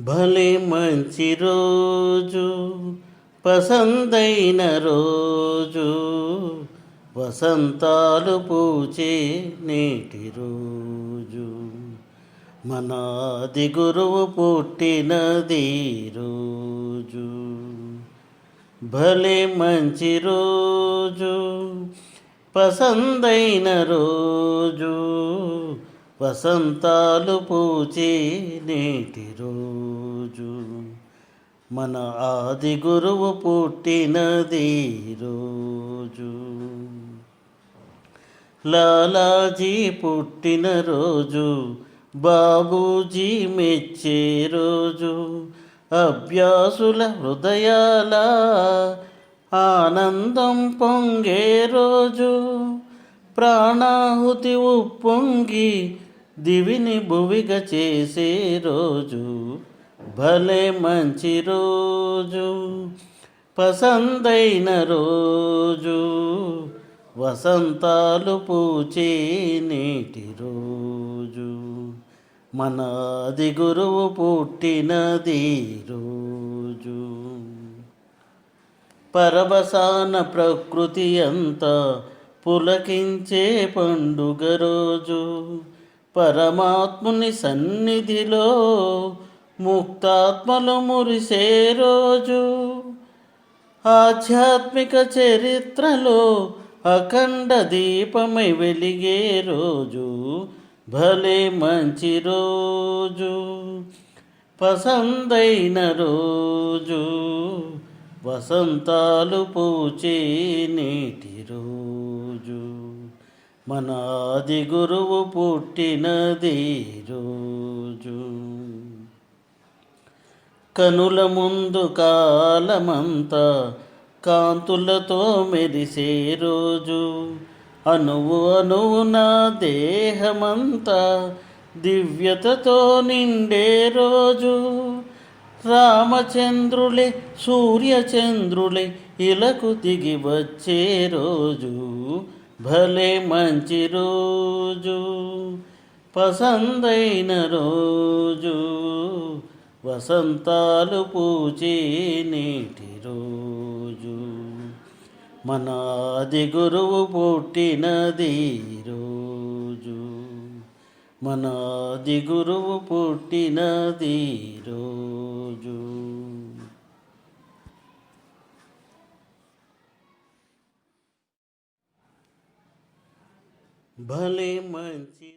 భలే మంచి రోజు, పసందైన రోజు, వసంతాలు పూచే నేటి రోజు, మనాది గురువు పుట్టినది రోజు. భలే మంచి రోజు, పసందైన రోజు, వసంతాలు పూచే నేటి రోజు, మన ఆది గురువు పుట్టినది రోజు. లాలాజీ పుట్టిన రోజు, బాబూజీ మెచ్చే రోజు, అభ్యాసుల హృదయాల ఆనందం పొంగే రోజు, ప్రాణాహుతి ఉప్పొంగి దివిని భువిగా చేసే రోజు. భలే మంచి రోజు, పసందైన రోజు, వసంతాలు పూచే నేటి రోజు, మన ఆది గురువు పుట్టినది రోజు. పరవశాన ప్రకృతి అంతా పులకించే పండుగ రోజు, పరమాత్ముని సన్నిధిలో ముక్తాత్మలు మురిసే రోజు, ఆధ్యాత్మిక చరిత్రలో అఖండ దీపమై వెలిగే రోజు. భలే మంచి రోజు, పసందైన రోజు, వసంతాలు పూచే నేటి రోజు, మన ఆది గురువు పుట్టినది రోజు. కనుల ముందు కాలమంతా కాంతులతో మెరిసే రోజు, అణువు అణువున దేహమంతా దివ్యతతో నిండే రోజు, రామచంద్రులే సూర్యచంద్రులే ఇలకు దిగి వచ్చే రోజు. భలే మంచి రోజు, పసందైన రోజు, వసంతాలు పూచే నేటి రోజు, మన ఆది గురువు పుట్టినది రోజు, మన ఆది గురువు పుట్టినది రోజు. భలే మంచి